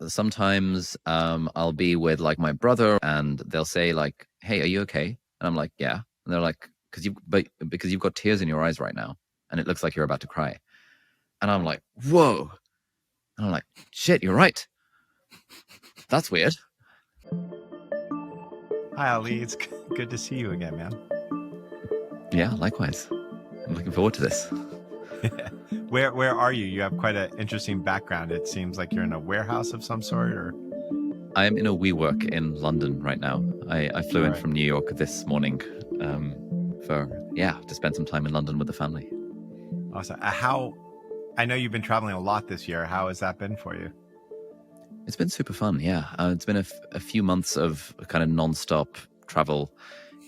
sometimes I'll be with like my brother, and they'll say like, "Hey, are you okay?" And I'm like, "Yeah." And they're like, because you've got tears in your eyes right now, and it looks like you're about to cry." And I'm like, "Whoa!" And I'm like, "Shit, you're right. That's weird." Hi, Ali. It's good to see you again, man. Yeah, likewise. I'm looking forward to this. Where are you? You have quite an interesting background. It seems like you're in a warehouse of some sort, or I'm in a WeWork in London right now. I flew in from New York this morning to spend some time in London with the family. awesome. I know you've been traveling a lot this year. How has that been for you? It's been super fun, yeah. It's been a few months of kind of nonstop travel.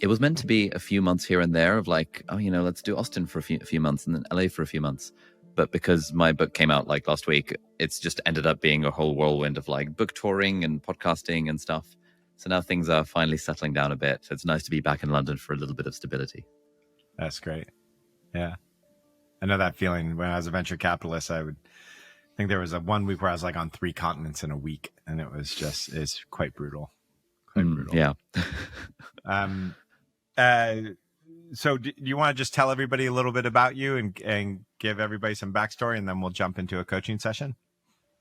It was meant to be a few months here and there of like, oh, let's do Austin for a few months and then LA for a few months. But because my book came out like last week, it's just ended up being a whole whirlwind of like book touring and podcasting and stuff. So now things are finally settling down a bit. It's nice to be back in London for a little bit of stability. That's great. Yeah. I know that feeling. When I was a venture capitalist, I think there was a 1 week where I was like on 3 continents in a week, and it's quite brutal. Yeah. So do you want to just tell everybody a little bit about you and give everybody some backstory, and then we'll jump into a coaching session?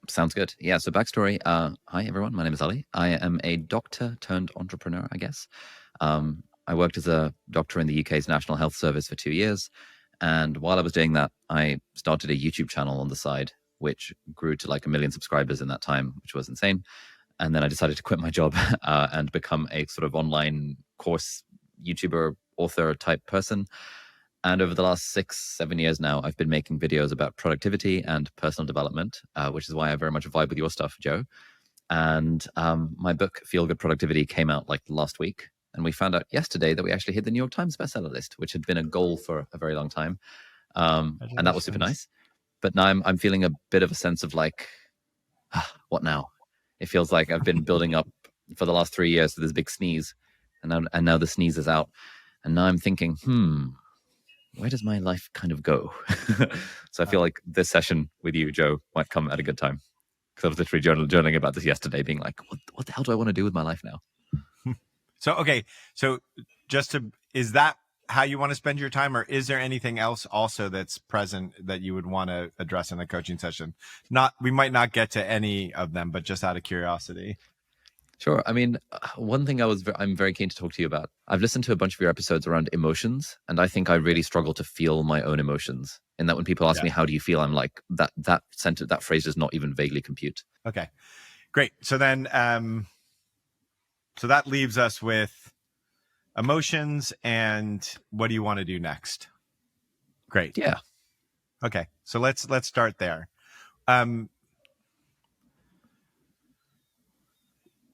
Sounds good. Yeah. So backstory. Hi, everyone. My name is Ali. I am a doctor turned entrepreneur, I guess. I worked as a doctor in the UK's National Health Service for 2 years. And while I was doing that, I started a YouTube channel on the side, which grew to like 1 million subscribers in that time, which was insane. And then I decided to quit my job and become a sort of online course YouTuber, author type person. And over the last 6-7 years now, I've been making videos about productivity and personal development, which is why I very much vibe with your stuff, Joe. And my book, Feel Good Productivity, came out like last week. And we found out yesterday that we actually hit the New York Times bestseller list, which had been a goal for a very long time. And that was super nice. But now I'm feeling a bit of a sense of like, what now? It feels like I've been building up for the last 3 years to this big sneeze. And now the sneeze is out. And now I'm thinking, where does my life kind of go? So I feel like this session with you, Joe, might come at a good time. Because I was literally journaling about this yesterday, being like, what the hell do I want to do with my life now? So is that how you want to spend your time, or is there anything else also that's present that you would want to address in a coaching session? We might not get to any of them, but just out of curiosity. Sure. I mean, one thing I'm very keen to talk to you about. I've listened to a bunch of your episodes around emotions, and I think I really struggle to feel my own emotions. In that when people ask me, how do you feel? I'm like, that sentence, that phrase does not even vaguely compute. Okay, great. So then, so that leaves us with emotions and what do you want to do next? Great. Yeah. Okay. So let's start there.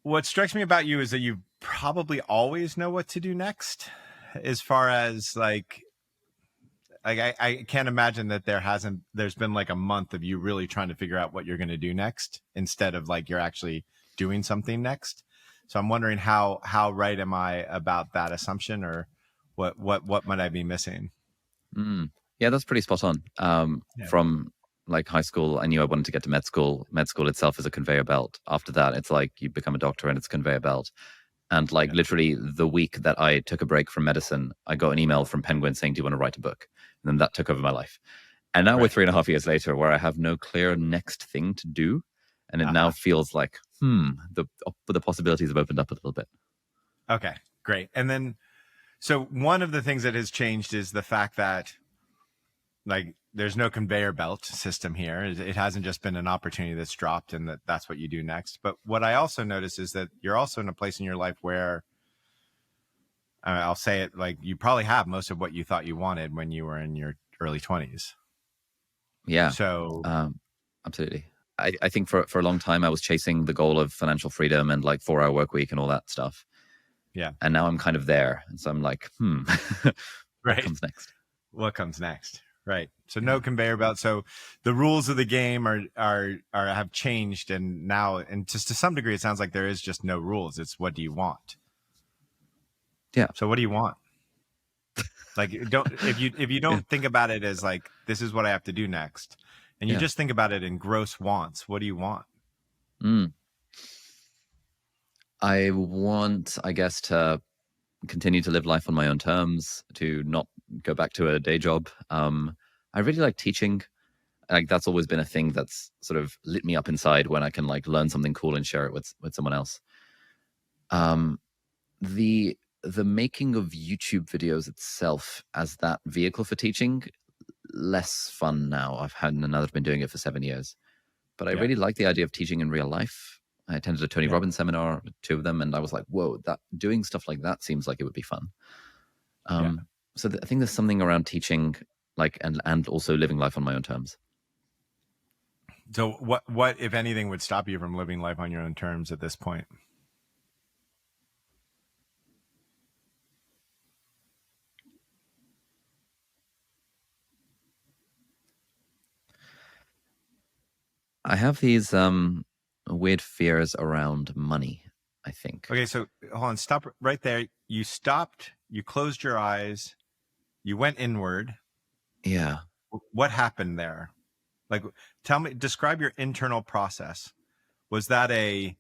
What strikes me about you is that you probably always know what to do next, as far as like I can't imagine that there's been like a month of you really trying to figure out what you're going to do next instead of like you're actually doing something next. So I'm wondering how right am I about that assumption, or what might I be missing? Yeah, that's pretty spot on. From like high school, I knew I wanted to get to med school. Med school itself is a conveyor belt. After that, it's like you become a doctor and it's a conveyor belt. And like literally the week that I took a break from medicine, I got an email from Penguin saying, "Do you want to write a book?" And then that took over my life. And now we're 3.5 years later where I have no clear next thing to do. And it now feels like, the possibilities have opened up a little bit. Okay, great. And then, so one of the things that has changed is the fact that like there's no conveyor belt system here. It hasn't just been an opportunity that's dropped and that's what you do next. But what I also notice is that you're also in a place in your life where I'll say it like you probably have most of what you thought you wanted when you were in your early 20s. Yeah. So absolutely. I think for a long time I was chasing the goal of financial freedom and like 4-hour work week and all that stuff. Yeah. And now I'm kind of there. And so I'm like, what comes next? What comes next? Right. So no conveyor belt. So the rules of the game have changed, and now, and just to some degree, it sounds like there is just no rules. It's what do you want? Yeah. So what do you want? Like, if you don't think about it as like, this is what I have to do next, and you just think about it in gross wants, what do you want? I want, I guess, to continue to live life on my own terms, to not go back to a day job. I really like teaching. Like that's always been a thing that's sort of lit me up inside when I can like learn something cool and share it with someone else. Um, the making of YouTube videos itself as that vehicle for teaching, less fun now. I've been doing it for 7 years, but I Yeah. really like the idea of teaching in real life. I attended a Tony Yeah. Robbins seminar, 2 of them, and I was like, whoa, that doing stuff like that seems like it would be fun. Yeah. So I think there's something around teaching, like, and also living life on my own terms. So what if anything would stop you from living life on your own terms at this point? I have these weird fears around money, I think. Okay, so hold on, stop right there. You stopped, you closed your eyes, you went inward. Yeah. What happened there? Like, tell me, describe your internal process. Was that a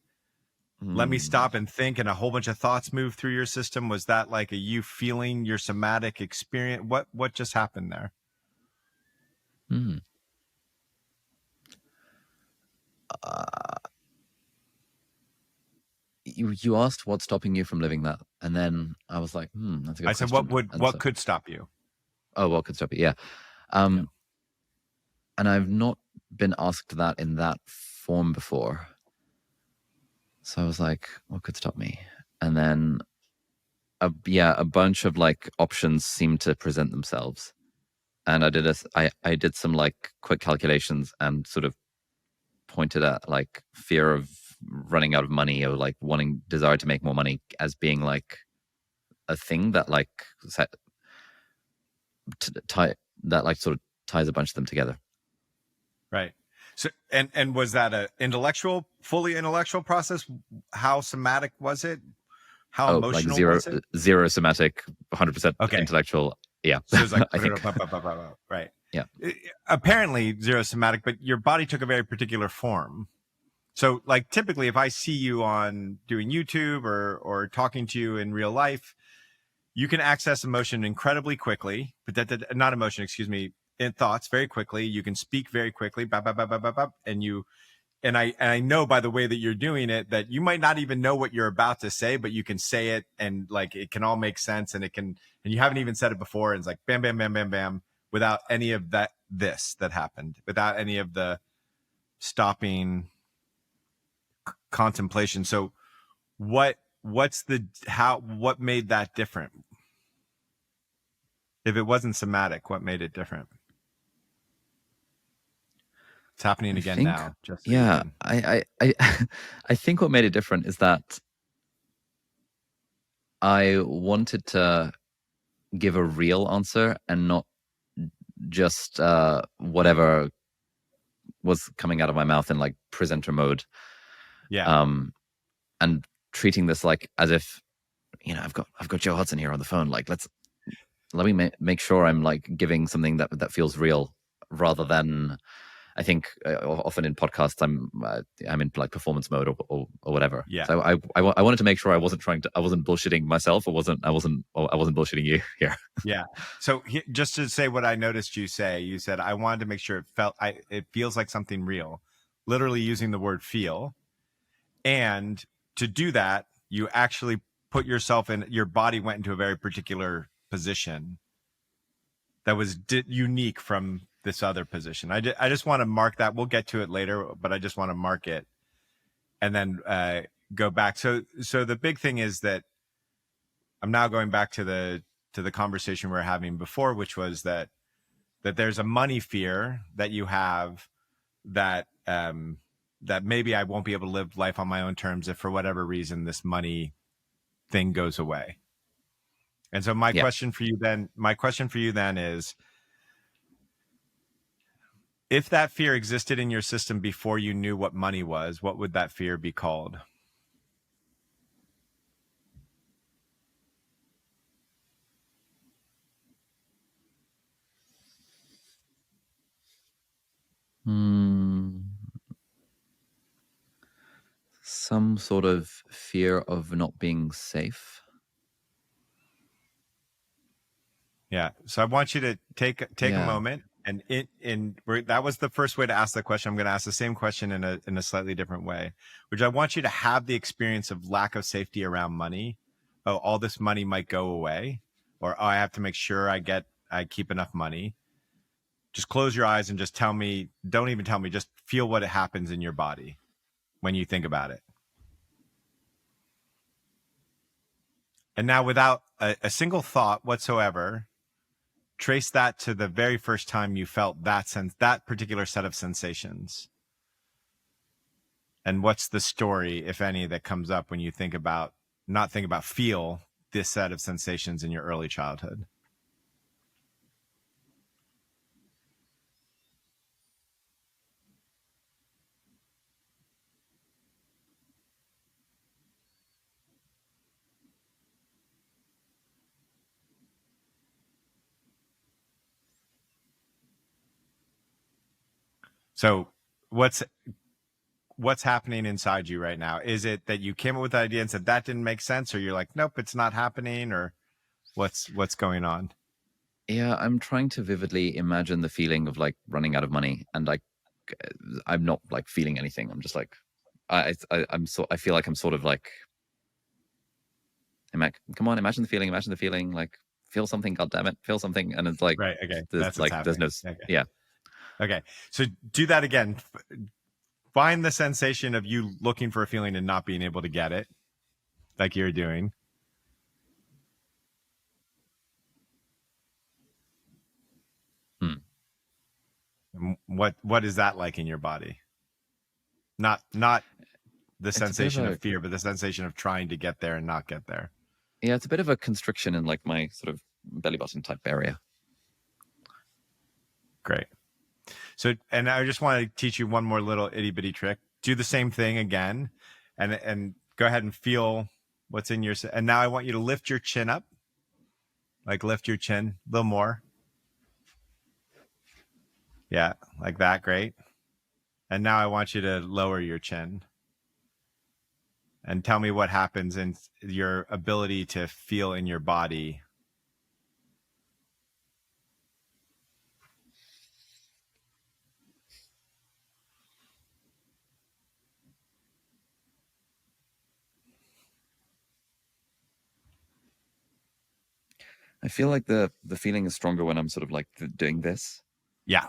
let me stop and think and a whole bunch of thoughts move through your system? Was that like a you feeling your somatic experience? What just happened there? Mm. You asked what's stopping you from living that, and then I was like, that's a good I said question. And what so, could stop you? what could stop you? Yeah. Yeah. And I've not been asked that in that form before. So I was like, what could stop me? And then, a bunch of like options seemed to present themselves. And I did some like quick calculations and sort of pointed at like fear of running out of money or like desire to make more money as being like a thing that like that like sort of ties a bunch of them together. Right. So and was that a fully intellectual process? How somatic was it? How Oh, like emotional was it? zero somatic, 100% Okay. intellectual. Yeah, So it's like I think. right. Yeah. Apparently zero somatic, but your body took a very particular form. So like typically if I see you on doing YouTube or talking to you in real life, you can access emotion incredibly quickly, but not emotion, excuse me, in thoughts very quickly. You can speak very quickly, and I know by the way that you're doing it that you might not even know what you're about to say, but you can say it and like it can all make sense and you haven't even said it before. And it's like bam, bam, bam, bam, bam, without any of that happened, without any of the stopping contemplation. So what made that different? If it wasn't somatic, what made it different? It's happening I again think, now, just so you yeah, can. I think what made it different is that I wanted to give a real answer and not just whatever was coming out of my mouth in like presenter mode. Yeah. And treating this like as if, I've got Joe Hudson here on the phone. Like, let me make sure I'm like giving something that feels real, rather than, I think often in podcasts I'm in like performance mode or whatever. Yeah. So I wanted to make sure I wasn't bullshitting myself, or I wasn't bullshitting you here. Yeah. So just to say what I noticed you say, you said I wanted to make sure it feels like something real, literally using the word feel. And to do that, you actually put yourself in, your body went into a very particular position that was unique from this other position. I just want to mark that. We'll get to it later, but I just want to mark it and then go back. So the big thing is that I'm now going back to the conversation we were having before, which was that there's a money fear that you have that that maybe I won't be able to live life on my own terms if for whatever reason this money thing goes away. And so my Yeah. question for you then is, if that fear existed in your system before you knew what money was, what would that fear be called? Some sort of fear of not being safe. Yeah. So I want you to take a Yeah. moment, and that was the first way to ask the question. I'm going to ask the same question in a slightly different way, which I want you to have the experience of lack of safety around money. Oh, all this money might go away, or oh, I have to make sure I keep enough money. Just close your eyes and just tell me. Don't even tell me. Just feel what it happens in your body when you think about it. And now, without a single thought whatsoever, trace that to the very first time you felt that particular set of sensations. And what's the story, if any, that comes up when you feel this set of sensations in your early childhood? So what's happening inside you right now? Is it that you came up with the idea and said that didn't make sense, or you're like, nope, it's not happening, or what's going on? Yeah, I'm trying to vividly imagine the feeling of like running out of money, and like I'm not like feeling anything. I'm just like I feel like I'm sort of like come on, imagine the feeling, like feel something, god damn it, feel something. And it's like Right. Okay. That's what's there's happening. no Okay. yeah. Okay. So do that again. Find the sensation of you looking for a feeling and not being able to get it, like you're doing. What is that like in your body? Not the It's a bit of sensation of a fear, but the sensation of trying to get there and not get there. yeah, it's a bit of a constriction in like my sort of belly button type area. Great. So, and I just want to teach you one more little itty bitty trick. Do the same thing again, and go ahead and feel what's in your. And now I want you to lift your chin up, like lift your chin a little more. Yeah, like that. Great. And now I want you to lower your chin and tell me what happens in your ability to feel in your body. I feel like the feeling is stronger when I'm sort of like doing this. Yeah.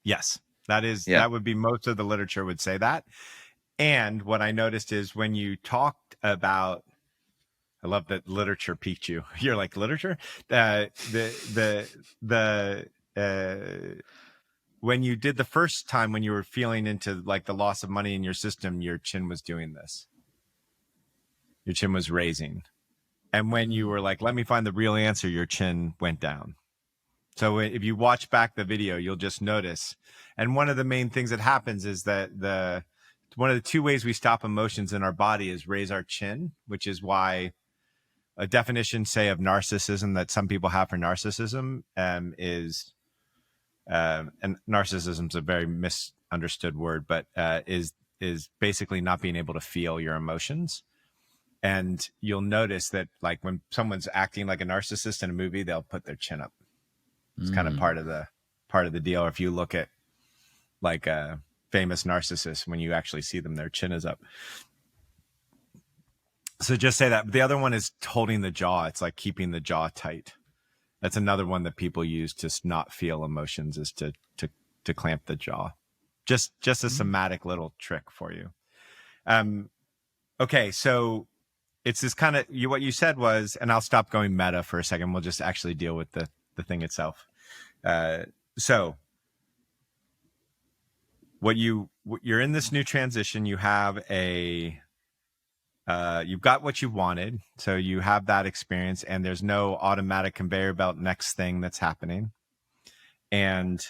Yes. That would be, most of the literature would say that. And what I noticed is when you talked about, I love that literature piqued you. You're like, literature? When you did the first time, when you were feeling into like the loss of money in your system, your chin was doing this. Your chin was raising. And when you were like, let me find the real answer, your chin went down. So if you watch back the video, you'll just notice. And one of the main things that happens is that one of the two ways we stop emotions in our body is raise our chin, which is why a definition, say, of narcissism that some people have for narcissism is, and narcissism is a very misunderstood word, but is basically not being able to feel your emotions. And you'll notice that, like, when someone's acting like a narcissist in a movie, they'll put their chin up. It's kind of part of the deal. Or if you look at like a famous narcissist, when you actually see them, their chin is up. So just say that. The other one is holding the jaw. It's like keeping the jaw tight. That's another one that people use to not feel emotions, is to clamp the jaw. Just a somatic little trick for you. Okay, so it's this kind of, what you said was, and I'll stop going meta for a second. We'll just actually deal with the thing itself. So you're in this new transition. You have you've got what you wanted. So you have that experience, and there's no automatic conveyor belt next thing that's happening. And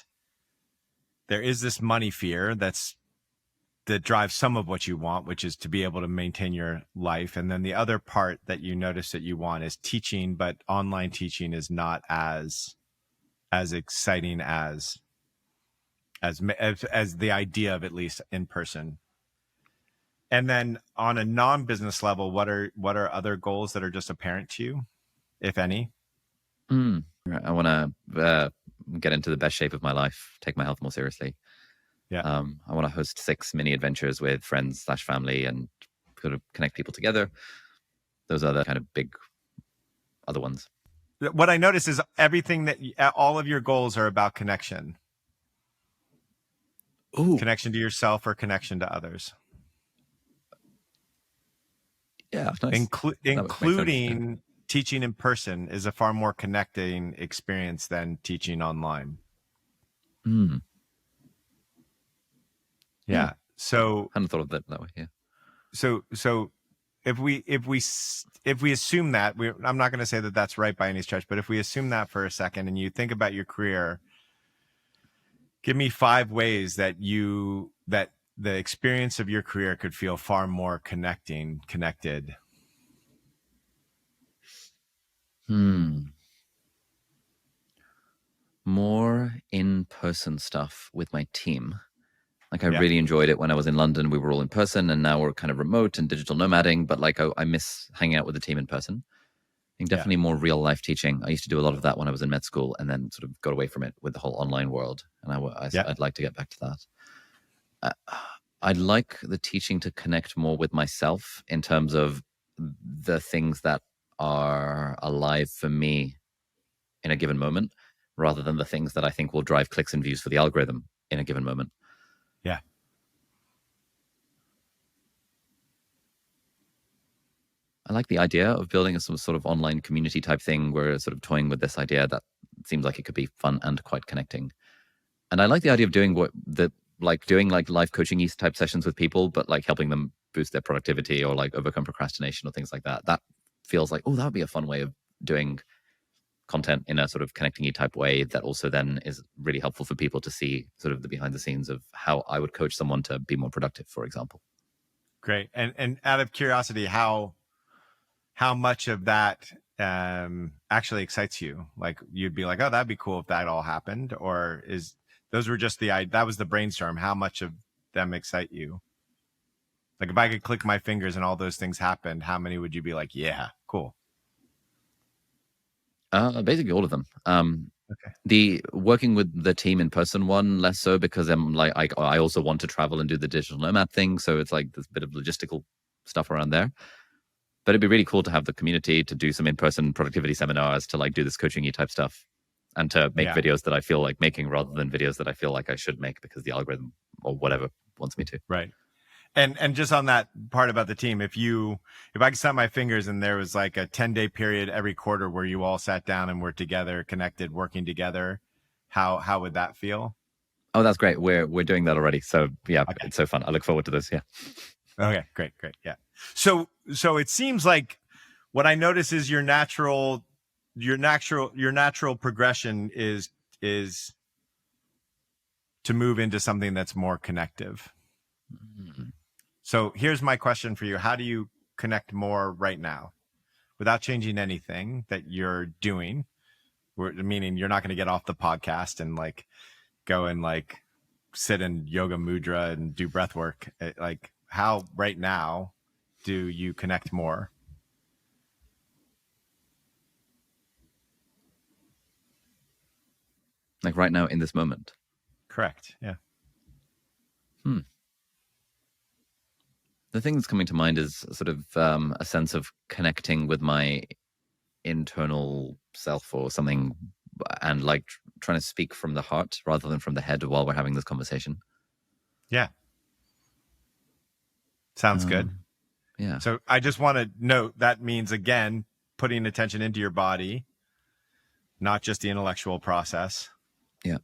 there is this money fear that drives some of what you want, which is to be able to maintain your life. And then the other part that you notice that you want is teaching, but online teaching is not as exciting as the idea of, at least in person. And then on a non-business level, what are other goals that are just apparent to you, if any? I want to get into the best shape of my life, take my health more seriously. Yeah. I want to host 6 mini adventures with friends/family and sort of connect people together. Those are the kind of big other ones. What I notice is everything all of your goals are about connection. Ooh. Connection to yourself or connection to others. Yeah, nice. Including teaching in person is a far more connecting experience than teaching online. Yeah. So I hadn't thought of that way. Yeah. So if we assume that I'm not going to say that that's right by any stretch, but if we assume that for a second and you think about your career, give me 5 ways that the experience of your career could feel far more connected. More in-person stuff with my team. Like I really enjoyed it when I was in London. We were all in person, and now we're kind of remote and digital nomading. But like I miss hanging out with the team in person. I think definitely more real life teaching. I used to do a lot of that when I was in med school, and then sort of got away from it with the whole online world. And I'd like to get back to that. I'd like the teaching to connect more with myself in terms of the things that are alive for me in a given moment, rather than the things that I think will drive clicks and views for the algorithm in a given moment. Yeah. I like the idea of building some sort of online community type thing. We're sort of toying with this idea that seems like it could be fun and quite connecting. And I like the idea of doing doing life coaching type sessions with people, but like helping them boost their productivity or like overcome procrastination or things like that. That feels like, that would be a fun way of doing content in a sort of connecting type way that also then is really helpful for people to see sort of the behind the scenes of how I would coach someone to be more productive, for example. Great. And out of curiosity, how much of that actually excites you? Like you'd be like, oh, that'd be cool if that all happened, or those were just that was the brainstorm. How much of them excite you? Like if I could click my fingers and all those things happened, how many would you be like, yeah, cool? Basically all of them. Okay. The working with the team in person one, less so, because I'm like, I also want to travel and do the digital nomad thing. So it's like there's a bit of logistical stuff around there. But it'd be really cool to have the community to do some in-person productivity seminars, to like do this coaching-y type stuff, and to make videos that I feel like making rather than videos that I feel like I should make because the algorithm or whatever wants me to. Right. And just on that part about the team, if I could snap my fingers and there was like a 10-day period every quarter where you all sat down and were together, connected, working together, how would that feel? Oh, that's great. We're doing that already. So yeah, It's so fun. I look forward to this. Yeah. Okay, great. Yeah. So it seems like what I notice is your natural progression is to move into something that's more connective. Mm-hmm. So here's my question for you. How do you connect more right now without changing anything that you're doing? Meaning you're not going to get off the podcast and like go and like sit in yoga mudra and do breath work. Like how right now do you connect more? Like right now in this moment? Correct. Yeah. The thing that's coming to mind is sort of a sense of connecting with my internal self or something, and like trying to speak from the heart rather than from the head while we're having this conversation. Yeah. Sounds good. Yeah. So I just want to note that means, again, putting attention into your body, not just the intellectual process. Yeah.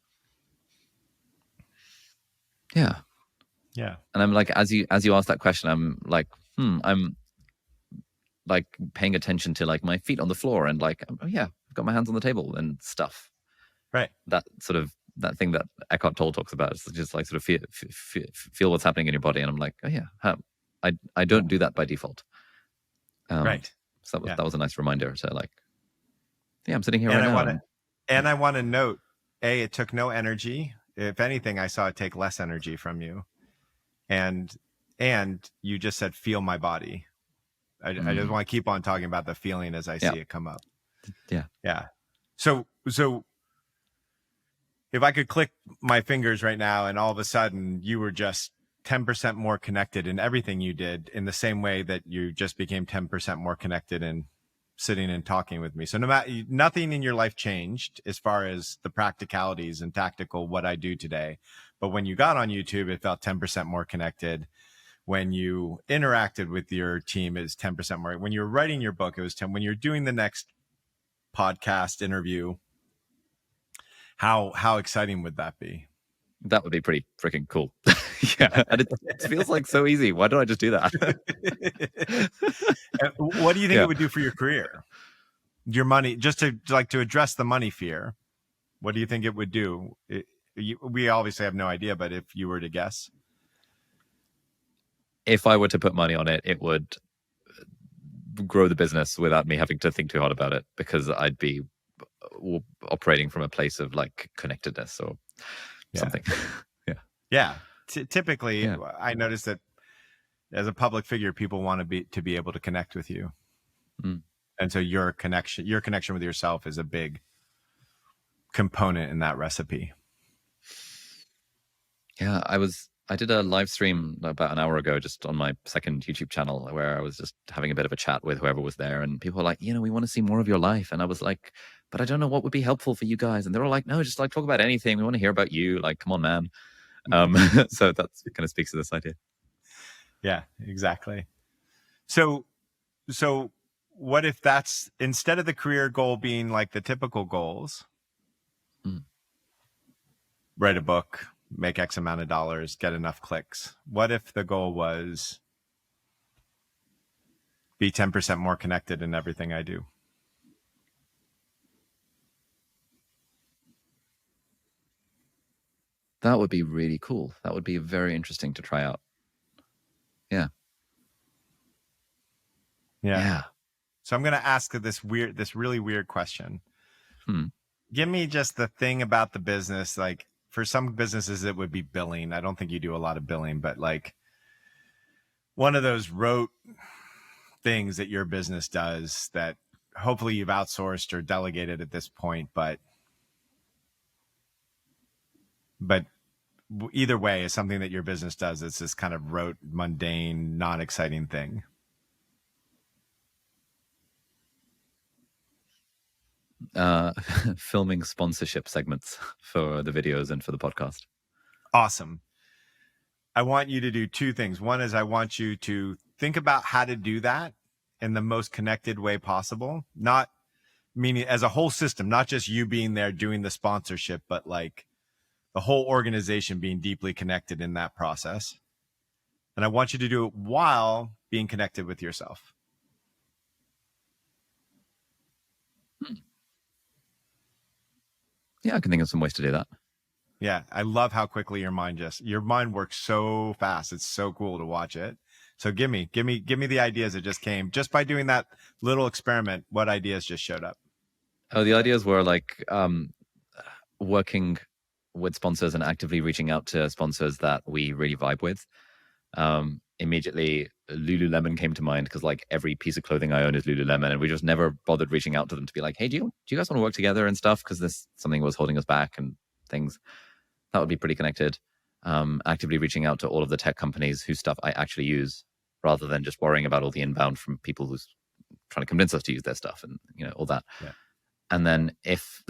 Yeah. Yeah. And I'm like, as you ask that question, I'm like, I'm like paying attention to like my feet on the floor and like, oh yeah, I've got my hands on the table and stuff. Right. That sort of that thing that Eckhart Tolle talks about. It's just like sort of feel what's happening in your body. And I'm like, oh yeah, I don't do that by default. Right. So that was a nice reminder to like, yeah, I'm sitting here and right now. I want to note, it took no energy. If anything, I saw it take less energy from you. And And you just said, feel my body. I just want to keep on talking about the feeling as I see it come up. Yeah. Yeah. So if I could click my fingers right now and all of a sudden you were just 10% more connected in everything you did, in the same way that you just became 10% more connected in sitting and talking with me. So no matter, nothing in your life changed as far as the practicalities and tactical what I do today. But when you got on YouTube, it felt 10% more connected. When you interacted with your team, it was 10% more. When you were writing your book, it was 10. When you're doing the next podcast interview, how exciting would that be? That would be pretty freaking cool. Yeah. And it feels like so easy. Why don't I just do that? What do you think it would do for your career? Your money, just to address the money fear. What do you think it would do? We obviously have no idea, but if you were to guess. If I were to put money on it, it would grow the business without me having to think too hard about it, because I'd be operating from a place of like connectedness or something. Yeah. Typically, I noticed that as a public figure, people want to be able to connect with you. And so your connection with yourself is a big component in that recipe. Yeah, I did a live stream about an hour ago, just on my second YouTube channel, where I was just having a bit of a chat with whoever was there, and people were like, we want to see more of your life. And I was like, but I don't know what would be helpful for you guys. And they were like, no, just like talk about anything. We want to hear about you. Like, come on, man. So that's kind of speaks to this idea. Yeah, exactly. So what if that's, instead of the career goal being like the typical goals, write a book, make X amount of dollars, get enough clicks. What if the goal was be 10% more connected in everything I do? That would be really cool. That would be very interesting to try out. Yeah. So I'm going to ask this really weird question. Give me just the thing about the business. Like, for some businesses, it would be billing. I don't think you do a lot of billing, but like one of those rote things that your business does that hopefully you've outsourced or delegated at this point, but either way is something that your business does. It's this kind of rote, mundane, non-exciting thing. Filming sponsorship segments for the videos and for the podcast. Awesome. I want you to do two things. One is I want you to think about how to do that in the most connected way possible. Not meaning as a whole system, not just you being there doing the sponsorship, but like the whole organization being deeply connected in that process. And I want you to do it while being connected with yourself. Yeah, I can think of some ways to do that. Yeah, I love how quickly your mind works so fast. It's so cool to watch it. So give me the ideas that just came just by doing that little experiment. What ideas just showed up? Oh, the ideas were like working with sponsors and actively reaching out to sponsors that we really vibe with. Immediately, Lululemon came to mind, because like every piece of clothing I own is Lululemon, and we just never bothered reaching out to them to be like, hey, do you guys want to work together and stuff? Because this something was holding us back and things. That would be pretty connected. Actively reaching out to all of the tech companies whose stuff I actually use, rather than just worrying about all the inbound from people who's trying to convince us to use their stuff and all that. Yeah. And then if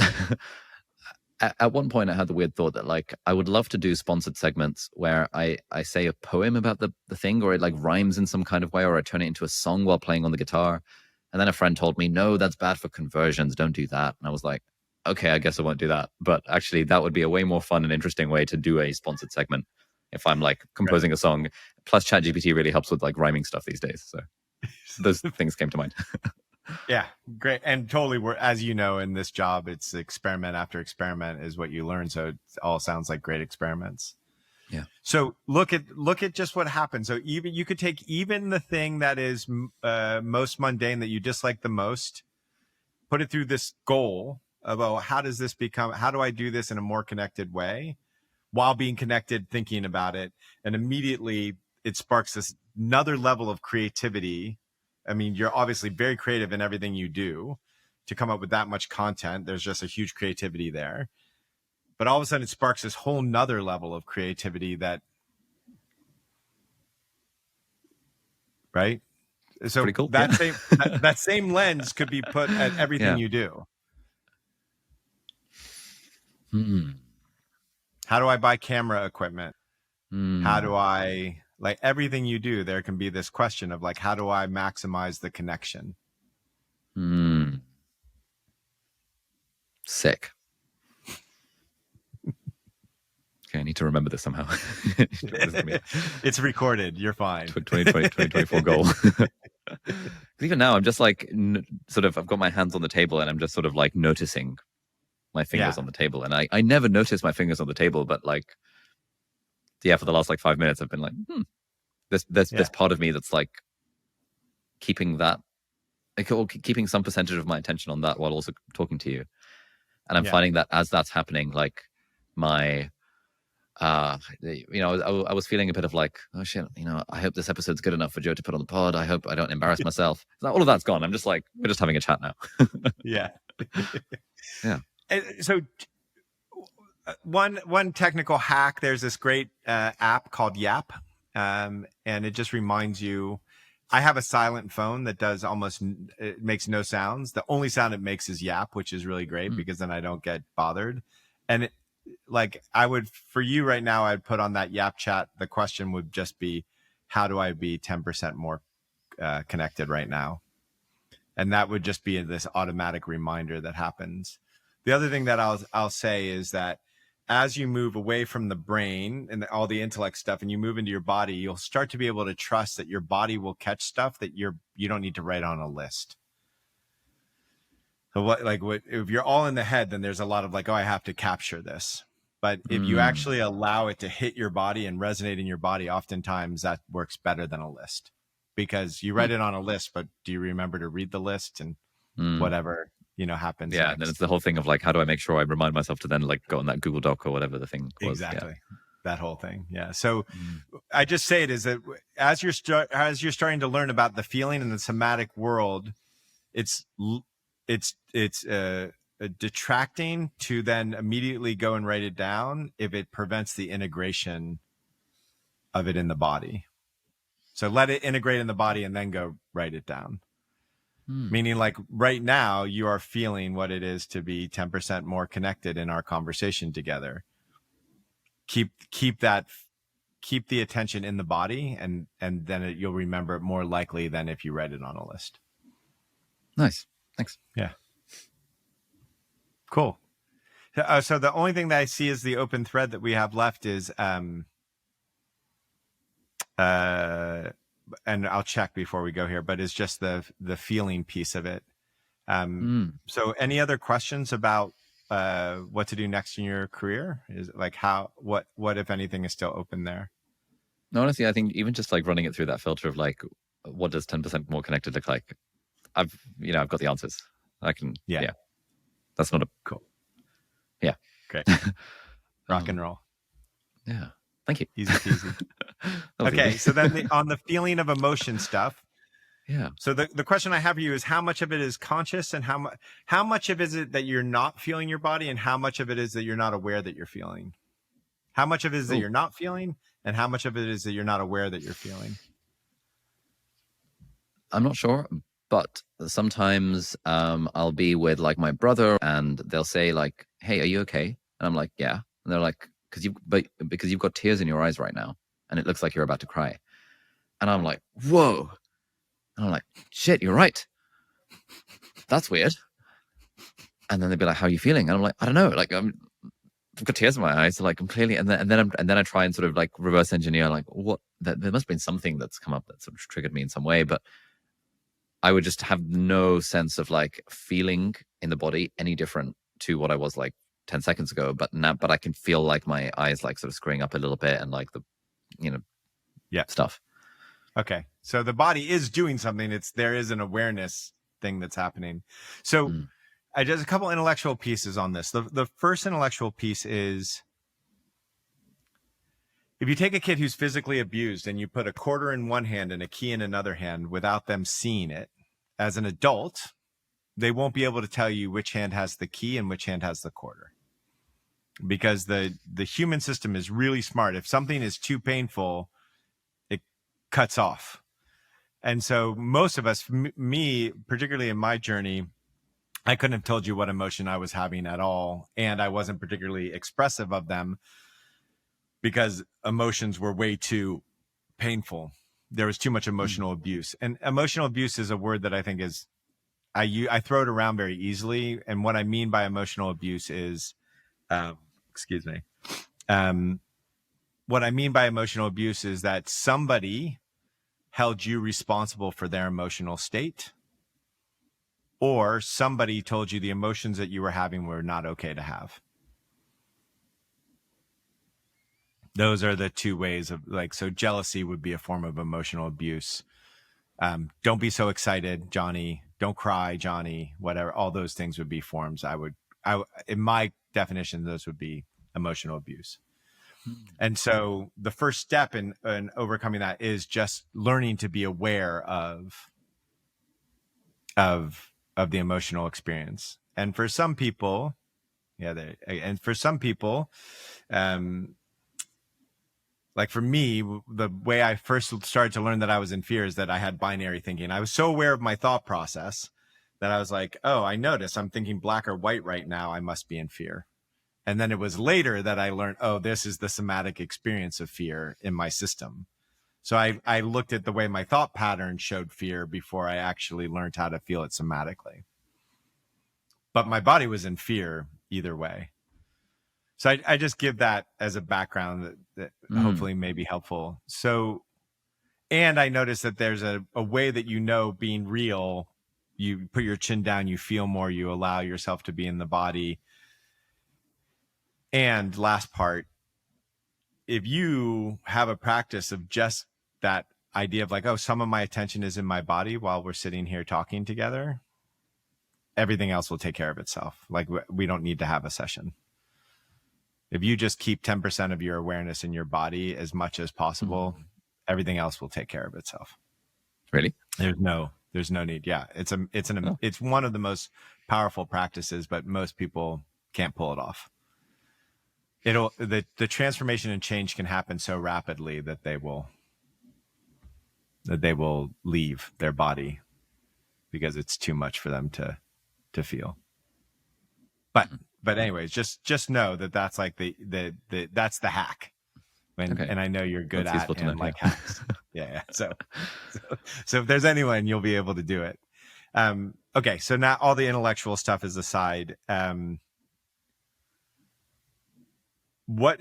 at one point I had the weird thought that like I would love to do sponsored segments where I say a poem about the thing, or it like rhymes in some kind of way, or I turn it into a song while playing on the guitar. And then a friend told me, no, that's bad for conversions. Don't do that. And I was like, okay, I guess I won't do that. But actually that would be a way more fun and interesting way to do a sponsored segment if I'm like composing a song. Plus ChatGPT really helps with like rhyming stuff these days. So those things came to mind. Yeah, great. And totally, we're, as you know, in this job, it's experiment after experiment is what you learn. So it all sounds like great experiments. Yeah. So look at just what happens. So even you could take even the thing that is most mundane, that you dislike the most, put it through this goal of, oh, how do I do this in a more connected way while being connected, thinking about it, and immediately it sparks this another level of creativity. I mean, you're obviously very creative in everything you do to come up with that much content. There's just a huge creativity there. But all of a sudden it sparks this whole nother level of creativity that, right? So Pretty cool. that Yeah. that same lens could be put at everything Yeah. you do. Hmm. How do I buy camera equipment? How Hmm. do I, like, everything you do, there can be this question of like, how do I maximize the connection? Hmm. Sick. Okay, I need to remember this somehow. This is gonna be a It's recorded. You're fine. 2024 goal. Even now, I'm just like sort of, I've got my hands on the table and I'm just sort of like noticing my fingers Yeah. on the table. And I never notice my fingers on the table, but like, yeah, for the last like 5 minutes, I've been like, there's part of me that's like keeping that, like, or keeping some percentage of my attention on that while also talking to you. And I'm finding that as that's happening, like my, I was feeling a bit of like, oh shit, I hope this episode's good enough for Joe to put on the pod. I hope I don't embarrass myself. All of that's gone. I'm just like, we're just having a chat now. Yeah. Yeah. So one technical hack, there's this great app called Yap, and it just reminds you. I have a silent phone that does it makes no sounds. The only sound it makes is Yap, which is really great because then I don't get bothered. And like I would, for you right now, I'd put on that Yap chat. The question would just be, how do I be 10% more connected right now? And that would just be this automatic reminder that happens. The other thing that I'll say is that as you move away from the brain and all the intellect stuff and you move into your body, you'll start to be able to trust that your body will catch stuff that you don't need to write on a list. So if you're all in the head, then there's a lot of like, oh, I have to capture this. But if you actually allow it to hit your body and resonate in your body, oftentimes that works better than a list, because you write it on a list, but do you remember to read the list and whatever, happens Yeah. next? And then it's the whole thing of like, how do I make sure I remind myself to then like go on that Google Doc or whatever the thing was? Exactly. Yeah. That whole thing. Yeah. So I just say it is that as you're starting to learn about the feeling in the somatic world, it's detracting to then immediately go and write it down if it prevents the integration of it in the body. So let it integrate in the body and then go write it down. Meaning, like, right now you are feeling what it is to be 10% more connected in our conversation together. Keep the attention in the body, and then you'll remember it more likely than if you read it on a list. Nice. Thanks. Yeah. Cool. So the only thing that I see is the open thread that we have left is and I'll check before we go here, but it's just the feeling piece of it. So any other questions about what to do next in your career? Is it like what if anything is still open there? No, honestly, I think even just like running it through that filter of like, what does 10% more connected look like? I've got the answers. I can, yeah. That's not a cool. Yeah. Great. Rock and roll. Yeah. Thank you. Easy peasy. Okay. Easy. So then on the feeling of emotion stuff. Yeah. So the question I have for you is, how much of it is conscious, and how much of it is it that you're not feeling your body, and how much of it is that you're not aware that you're feeling? How much of it is that you're not feeling, and how much of it is that you're not aware that you're feeling? I'm not sure, but sometimes I'll be with like my brother and they'll say like, hey, are you okay? And I'm like, yeah. And they're like, because you've got tears in your eyes right now and it looks like you're about to cry. And I'm like, whoa. And I'm like, shit, you're right. That's weird. And then they'd be like, how are you feeling? And I'm like, I don't know. Like I've got tears in my eyes, so like completely. And then I try and sort of like reverse engineer, like what, there must have been something that's come up that sort of triggered me in some way. But I would just have no sense of like feeling in the body any different to what I was like 10 seconds ago. But I can feel like my eyes like sort of screwing up a little bit and like the, stuff. Okay. So the body is doing something. There is an awareness thing that's happening. So I just a couple intellectual pieces on this. The first intellectual piece is if you take a kid who's physically abused and you put a quarter in one hand and a key in another hand without them seeing it, as an adult, they won't be able to tell you which hand has the key and which hand has the quarter. Because the human system is really smart. If something is too painful, it cuts off. And so most of us, me, particularly in my journey, I couldn't have told you what emotion I was having at all. And I wasn't particularly expressive of them because emotions were way too painful. There was too much emotional abuse. And emotional abuse is a word that I think is, I throw it around very easily. And what I mean by emotional abuse is, excuse me. What I mean by emotional abuse is that somebody held you responsible for their emotional state, or somebody told you the emotions that you were having were not okay to have. Those are the two ways of so jealousy would be a form of emotional abuse. Don't be so excited, Johnny. Don't cry, Johnny. Whatever. All those things would be forms. In my definition, those would be emotional abuse. And so the first step in overcoming that is just learning to be aware of the emotional experience. And for some people, like for me, the way I first started to learn that I was in fear is that I had binary thinking. I was so aware of my thought process that I was like, oh, I notice I'm thinking black or white right now. I must be in fear. And then it was later that I learned, oh, this is the somatic experience of fear in my system. So I looked at the way my thought pattern showed fear before I actually learned how to feel it somatically. But my body was in fear either way. So I just give that as a background that hopefully may be helpful. So, and I noticed that there's a way that being real, you put your chin down, you feel more, you allow yourself to be in the body. And last part, if you have a practice of just that idea of like, oh, some of my attention is in my body while we're sitting here talking together, everything else will take care of itself. Like we don't need to have a session. If you just keep 10% of your awareness in your body as much as possible, everything else will take care of itself. Really? There's no need. Yeah. It's one of the most powerful practices, but most people can't pull it off. The transformation and change can happen so rapidly that they will leave their body because it's too much for them to feel. But anyways, just know that that's like that's the hack. And I know you're good at hacks. Yeah. So if there's anyone, you'll be able to do it. Okay. So now all the intellectual stuff is aside. What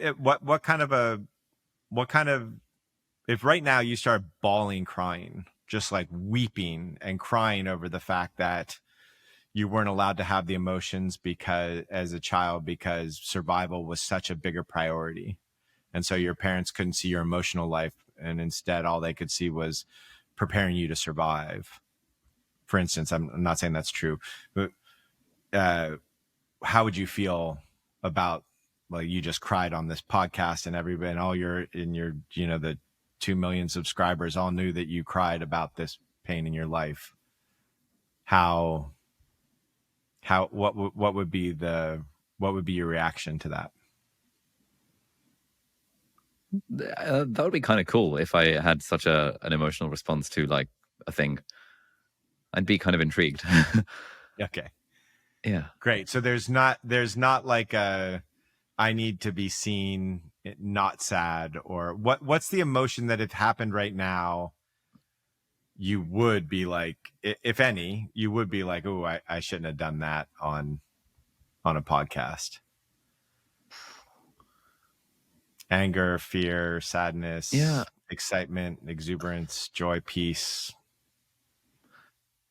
kind of if right now you start bawling, crying, just like weeping and crying over the fact that you weren't allowed to have the emotions as a child because survival was such a bigger priority. And so your parents couldn't see your emotional life. And instead, all they could see was preparing you to survive. For instance, I'm not saying that's true, but how would you feel about, well, you just cried on this podcast and the 2 million subscribers all knew that you cried about this pain in your life. What would be your reaction to that? That would be kind of cool if I had such an emotional response to like a thing. I'd be kind of intrigued. Okay. Yeah. Great. So there's not like I need to be seen, not sad, or what's the emotion that if happened right now, you would be like, if any, you would be like, oh, I shouldn't have done that on a podcast. Anger, fear, sadness, excitement, exuberance, joy, peace.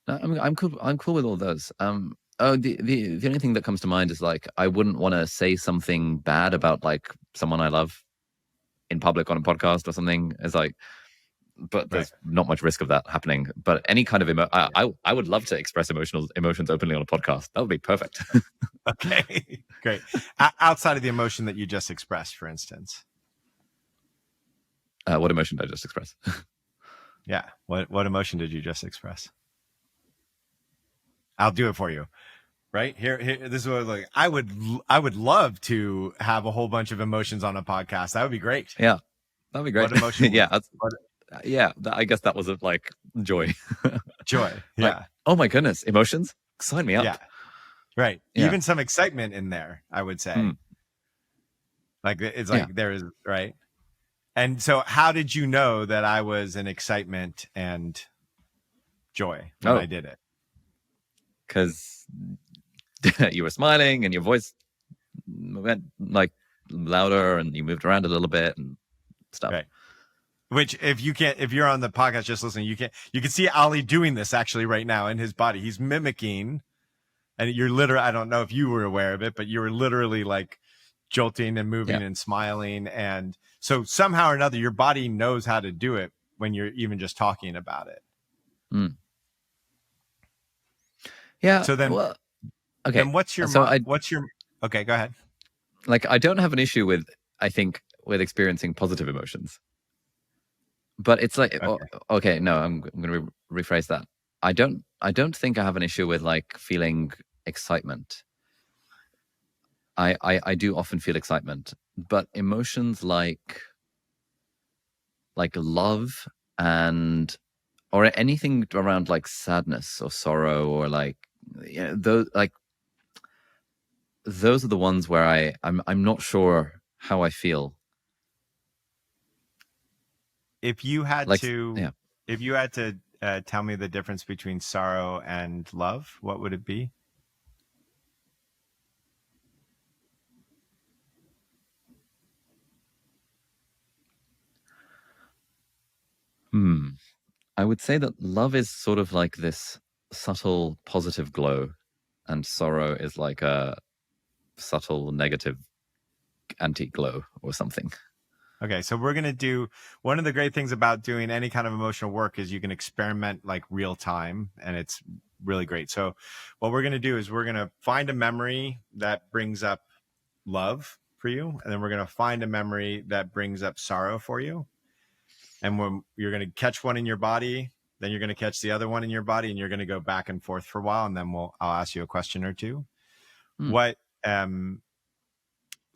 I'm cool. I'm cool with all those. The only thing that comes to mind is like I wouldn't want to say something bad about like someone I love in public on a podcast or something. It's like, but there's not much risk of that happening. But any kind of I would love to express emotions openly on a podcast. That would be perfect. Okay, great. Outside of the emotion that you just expressed, for instance. What emotion did I just express? Yeah. What emotion did you just express? I'll do it for you. Right here, this is what I would love to have a whole bunch of emotions on a podcast. That would be great. Yeah, that'd be great. What emotion? Yeah, what, yeah. I guess that was like joy. joy. Like, Yeah. oh my goodness, emotions. Sign me up. Yeah. Right. Yeah. Even some excitement in there, I would say. Like it's like there is, right. And so how did you know that I was an excitement and joy when I did it? Because you were smiling and your voice went like louder and you moved around a little bit and stuff. Right. Which if you're on the podcast just listening, you can see Ali doing this actually right now in his body. He's mimicking, and you're literally, I don't know if you were aware of it, but you were literally like jolting and moving and smiling. And so somehow or another, your body knows how to do it when you're even just talking about it. Yeah. So then, well, okay. Then what's your, okay, go ahead. Like, I don't have an issue with experiencing positive emotions. But it's like, okay, no, I'm going to rephrase that. I don't think I have an issue with like feeling excitement. I do often feel excitement, but emotions like love or anything around like sadness or sorrow or like, those are the ones where I'm not sure how I feel. If you had to tell me the difference between sorrow and love, what would it be? I would say that love is sort of like this subtle positive glow, and sorrow is like a subtle negative anti-glow or something. Okay, so we're going to do, one of the great things about doing any kind of emotional work is you can experiment like real time, and it's really great. So what we're going to do is we're going to find a memory that brings up love for you, and then we're going to find a memory that brings up sorrow for you. And when you're going to catch one in your body, then you're going to catch the other one in your body, and you're going to go back and forth for a while, and then I'll ask you a question or two.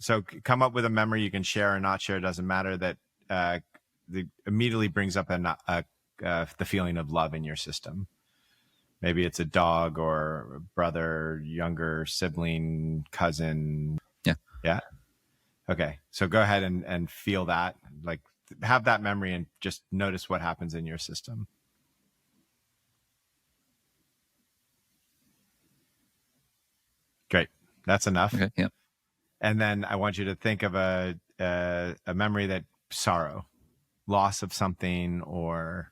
So come up with a memory you can share or not share. It doesn't matter, that immediately brings up the feeling of love in your system. Maybe it's a dog or a brother, younger sibling, cousin. Yeah. Yeah. Okay. So go ahead and feel that, like have that memory and just notice what happens in your system. Great. That's enough. Okay. Yeah. And then I want you to think of a memory that sorrow, loss of something, or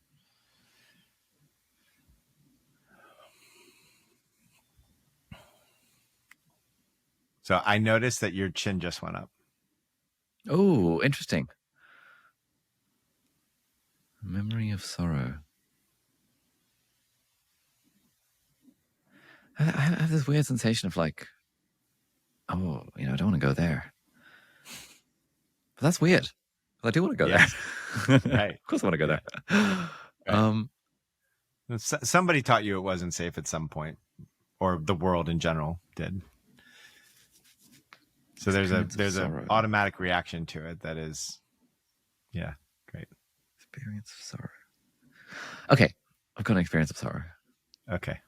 so I noticed that your chin just went up. Oh, interesting. Memory of sorrow. I have this weird sensation of like, oh, I don't want to go there. But that's weird. I do want to go there. Right. Of course I want to go there. Right. Somebody taught you it wasn't safe at some point, or the world in general did. So there's an automatic reaction to it that is, yeah, great. Experience of sorrow. Okay, I've got an experience of sorrow. Okay.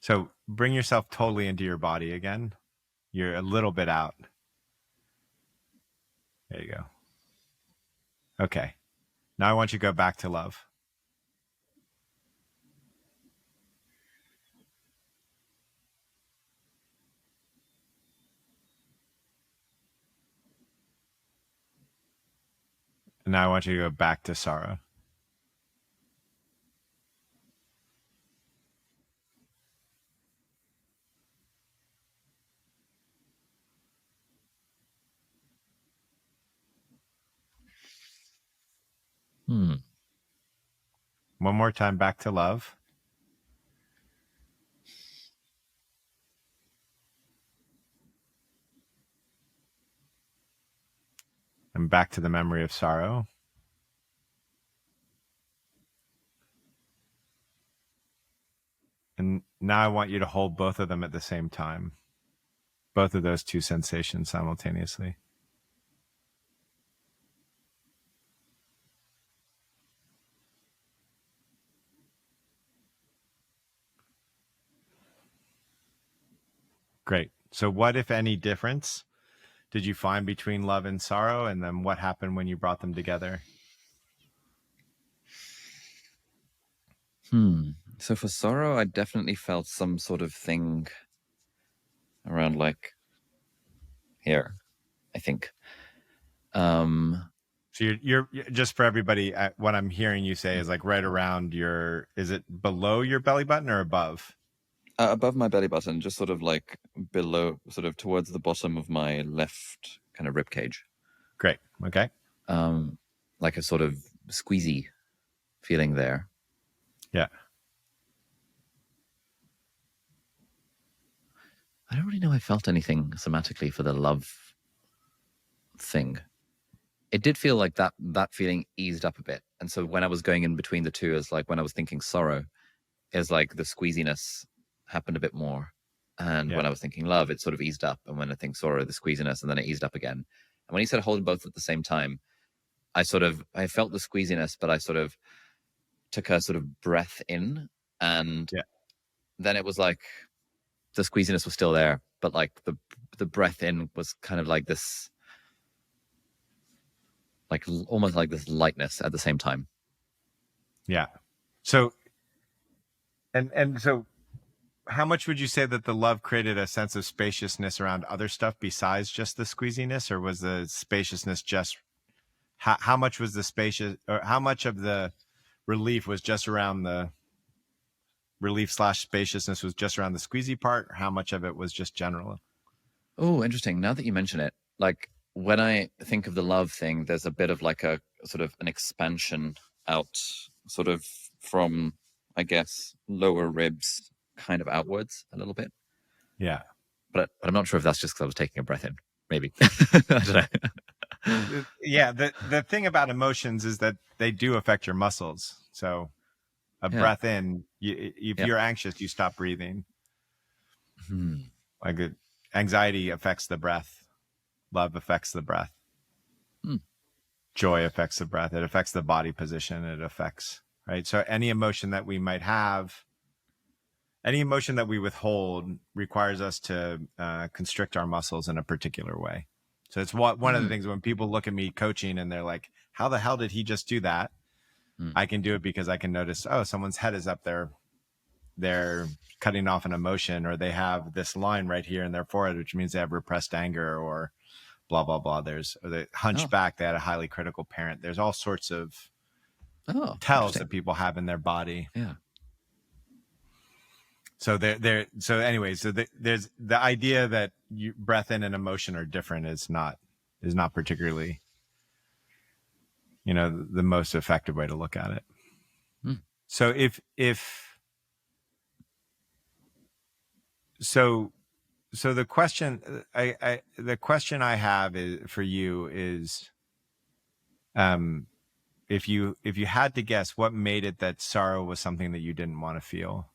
So bring yourself totally into your body again. You're a little bit out. There you go. Okay. Now I want you to go back to love. And now I want you to go back to sorrow. One more time, back to love. And back to the memory of sorrow. And now I want you to hold both of them at the same time. Both of those two sensations simultaneously. Great. So what, if any, difference did you find between love and sorrow? And then what happened when you brought them together? So for sorrow, I definitely felt some sort of thing around like here, I think. So you're just for everybody, what I'm hearing you say is like right around your, is it below your belly button or above? Above my belly button, just sort of like below, sort of towards the bottom of my left kind of rib cage. Great. Okay. Like a sort of squeezy feeling there. Yeah. I don't really know I felt anything somatically for the love thing. It did feel like that feeling eased up a bit. And so when I was going in between the two, is like when I was thinking sorrow, is like the squeeziness happened a bit more. And Yeah. when I was thinking love, it sort of eased up. And when I think sorrow, the squeeziness, and then it eased up again. And when he said hold both at the same time, I felt the squeeziness, but I sort of took a sort of breath in, and then it was like the squeeziness was still there, but like the breath in was kind of like this, like almost like this lightness at the same time. Yeah. So, and so how much would you say that the love created a sense of spaciousness around other stuff besides just the squeeziness, or was the spaciousness just how much was the spacious, or how much of the relief was just around the relief slash spaciousness was just around the squeezy part, or how much of it was just general? Oh, interesting. Now that you mention it, like when I think of the love thing, there's a bit of like a sort of an expansion out, sort of from, I guess, lower ribs kind of outwards a little bit. Yeah. But I'm not sure if that's just because I was taking a breath in. Maybe. I don't know. Yeah. The thing about emotions is that they do affect your muscles. So a breath in, if you're anxious, you stop breathing. Like anxiety affects the breath. Love affects the breath. Joy affects the breath. It affects the body position. It affects, right? So any emotion that we might have, any emotion that we withhold requires us to constrict our muscles in a particular way. So it's one of the things when people look at me coaching and they're like, how the hell did he just do that? I can do it because I can notice, oh, someone's head is up there. They're cutting off an emotion, or they have this line right here in their forehead, which means they have repressed anger, or blah, blah, blah. There's the hunchback, they had a highly critical parent. There's all sorts of tells that people have in their body. Yeah. So so anyways, there's the idea that breath in and emotion are different is not particularly, the most effective way to look at it. So so the question I have for you is, if you had to guess, what made it that sorrow was something that you didn't want to feel?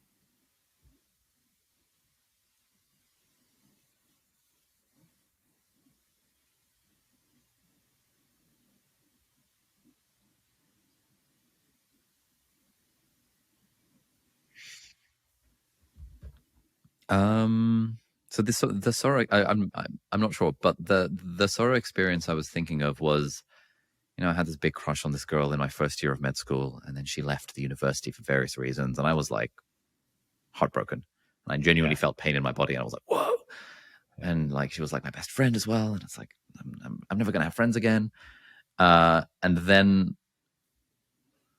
So the sorrow, I'm not sure, but the sorrow experience I was thinking of was, I had this big crush on this girl in my first year of med school, and then she left the university for various reasons, and I was like heartbroken, and I genuinely felt pain in my body, and I was like, whoa. And like she was like my best friend as well, and it's like I'm never gonna have friends again. And then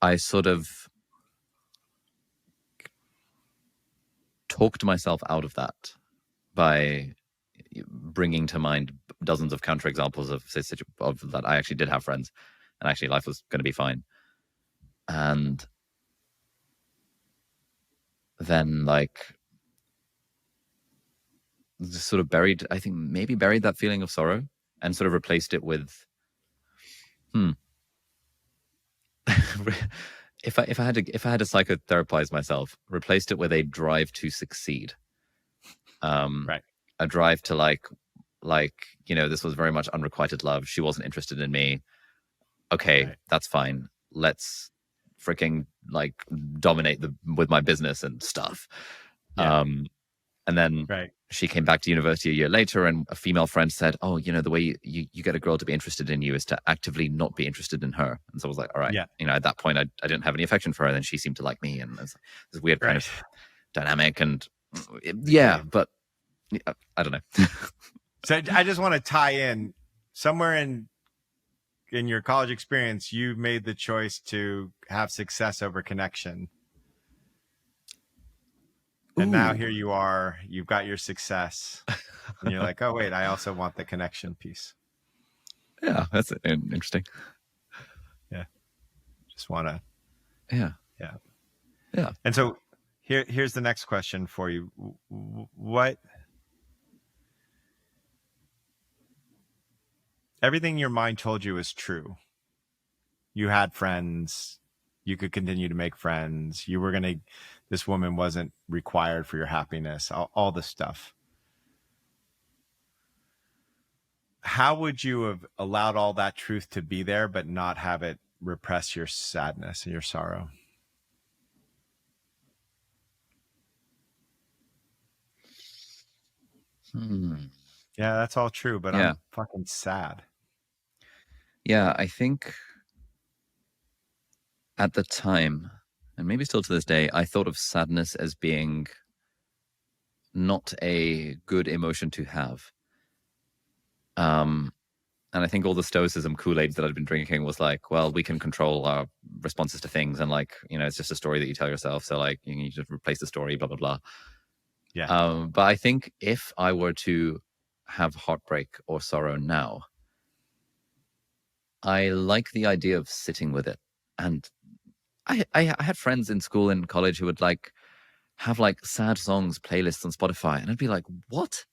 I sort of talked myself out of that by bringing to mind dozens of counterexamples of that I actually did have friends, and actually life was going to be fine. And then like just sort of buried, I think maybe buried that feeling of sorrow and sort of replaced it with If I had to psychotherapize myself, replaced it with a drive to succeed. Right. A drive to like, this was very much unrequited love. She wasn't interested in me. Okay, Right. that's fine. Let's freaking like dominate with my business and stuff. Yeah. And then Right. she came back to university a year later, and a female friend said, "Oh, the way you get a girl to be interested in you is to actively not be interested in her." And so I was like, "All right." Yeah. At that point, I didn't have any affection for her. And then she seemed to like me, and it was this weird kind Right. of dynamic. And yeah, but I don't know. So I just want to tie in somewhere in your college experience, you made the choice to have success over connection. And now here you are, you've got your success. And you're like, oh, wait, I also want the connection piece. Yeah, that's interesting. Yeah. Just want to. Yeah. Yeah. Yeah. And so here's the next question for you. What everything your mind told you is true. You had friends. You could continue to make friends. You were this woman wasn't required for your happiness, all this stuff. How would you have allowed all that truth to be there, but not have it repress your sadness and your sorrow? Yeah, that's all true, but I'm fucking sad. Yeah, I think at the time, and maybe still to this day, I thought of sadness as being not a good emotion to have. And I think all the stoicism Kool-Aids that I'd been drinking was like, well, we can control our responses to things, and like, it's just a story that you tell yourself. So like, you just replace the story, blah blah blah. Yeah. But I think if I were to have heartbreak or sorrow now, I like the idea of sitting with it. And I had friends in school and college who would like have like sad songs playlists on Spotify, and I'd be like, what?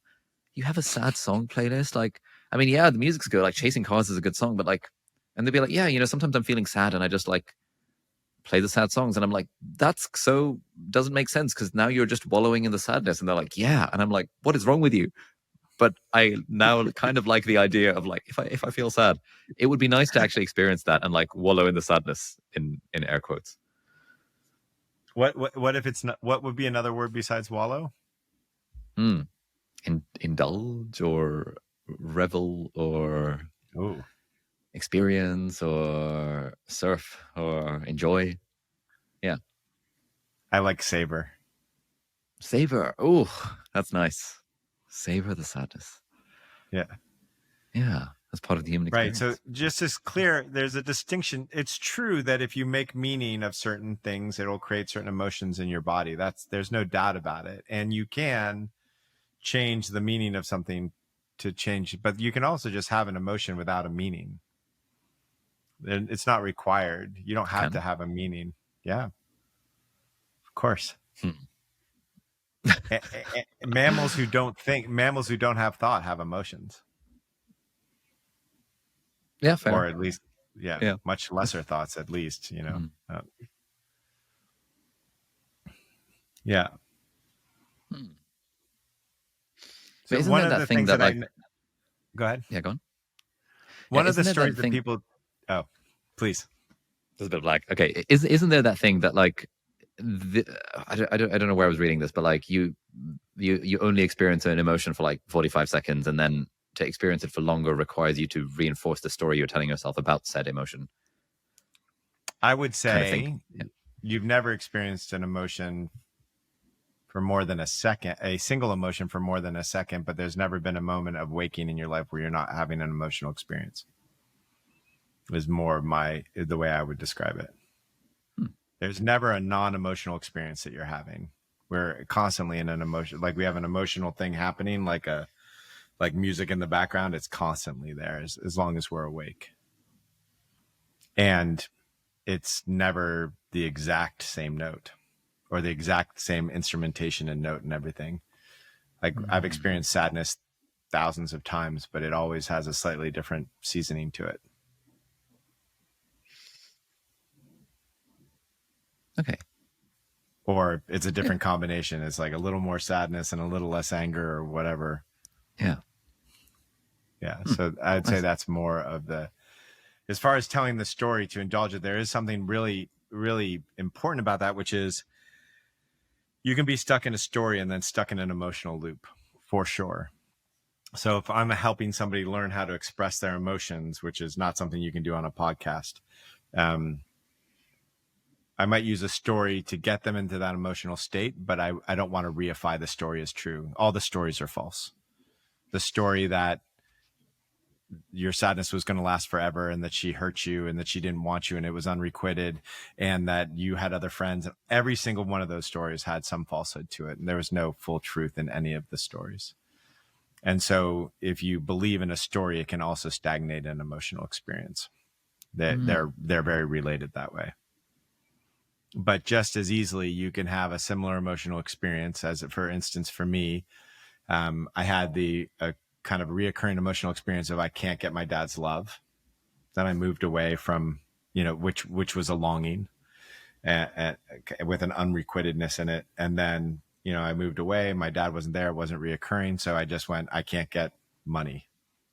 You have a sad song playlist? Like, I mean, yeah, the music's good. Like, Chasing Cars is a good song, but like, and they'd be like, yeah, sometimes I'm feeling sad, and I just like play the sad songs, and I'm like, that's so doesn't make sense because now you're just wallowing in the sadness. And they're like, yeah, and I'm like, what is wrong with you? But I now kind of like the idea of like, if I feel sad, it would be nice to actually experience that and like wallow in the sadness in air quotes. What if it's not? What would be another word besides wallow? Indulge or revel or experience or surf or enjoy. Yeah. I like savor. Savor. Oh, that's nice. Savor the sadness. Yeah. Yeah. That's part of the human experience. Right. So just as clear, there's a distinction. It's true that if you make meaning of certain things, it'll create certain emotions in your body. There's no doubt about it. And you can change the meaning of something to change, but you can also just have an emotion without a meaning. It's not required. You don't have to have a meaning. Yeah. Of course. Mammals who don't have thought have emotions. Yeah, fair. Or at least, much lesser thoughts, at least, yeah. So isn't one of the things that like, go ahead. Yeah, go on. One of the stories that people, please. There's a bit of lag. Okay, isn't there that thing that like, I don't know where I was reading this, but like you only experience an emotion for like 45 seconds, and then to experience it for longer requires you to reinforce the story you're telling yourself about said emotion. I would say you've never experienced an emotion for more than a second, a single emotion for more than a second, but there's never been a moment of waking in your life where you're not having an emotional experience. Is more of the way I would describe it. There's never a non-emotional experience that you're having. We're constantly in an emotion, like we have an emotional thing happening, like music in the background. It's constantly there as long as we're awake. And it's never the exact same note or the exact same instrumentation and note and everything. Like I've experienced sadness thousands of times, but it always has a slightly different seasoning to it. Okay. Or it's a different combination. It's like a little more sadness and a little less anger or whatever. Yeah. Yeah. So I'd say Nice. that's more of the, as far as telling the story to indulge it, there is something really, really important about that, which is you can be stuck in a story and then stuck in an emotional loop for sure. So if I'm helping somebody learn how to express their emotions, which is not something you can do on a podcast, I might use a story to get them into that emotional state, but I don't want to reify the story as true. All the stories are false. The story that your sadness was going to last forever and that she hurt you and that she didn't want you and it was unrequited and that you had other friends, every single one of those stories had some falsehood to it. And there was no full truth in any of the stories. And so if you believe in a story, it can also stagnate an emotional experience. They're very related that way. But just as easily, you can have a similar emotional experience as, for instance, for me, I had the kind of reoccurring emotional experience of I can't get my dad's love. Then I moved away from, which was a longing with an unrequitedness in it. And then, I moved away. My dad wasn't there. It wasn't reoccurring. So I just went, I can't get money.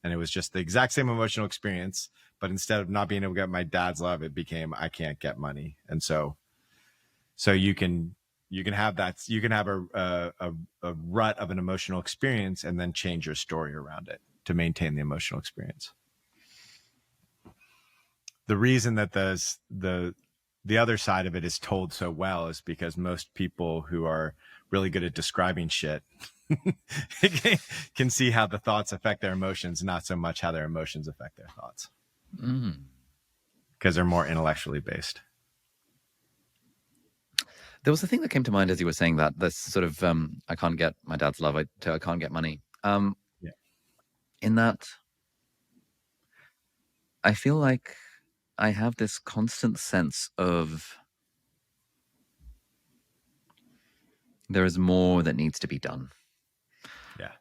And it was just the exact same emotional experience. But instead of not being able to get my dad's love, it became, I can't get money. And so you can have that, you can have a rut of an emotional experience and then change your story around it to maintain the emotional experience. The reason that the other side of it is told so well is because most people who are really good at describing shit can see how the thoughts affect their emotions, not so much how their emotions affect their thoughts. Because they're more intellectually based. There was a thing that came to mind as you were saying that, this sort of, I can't get my dad's love, I can't get money. Yeah. In that, I feel like I have this constant sense of there is more that needs to be done. Yeah.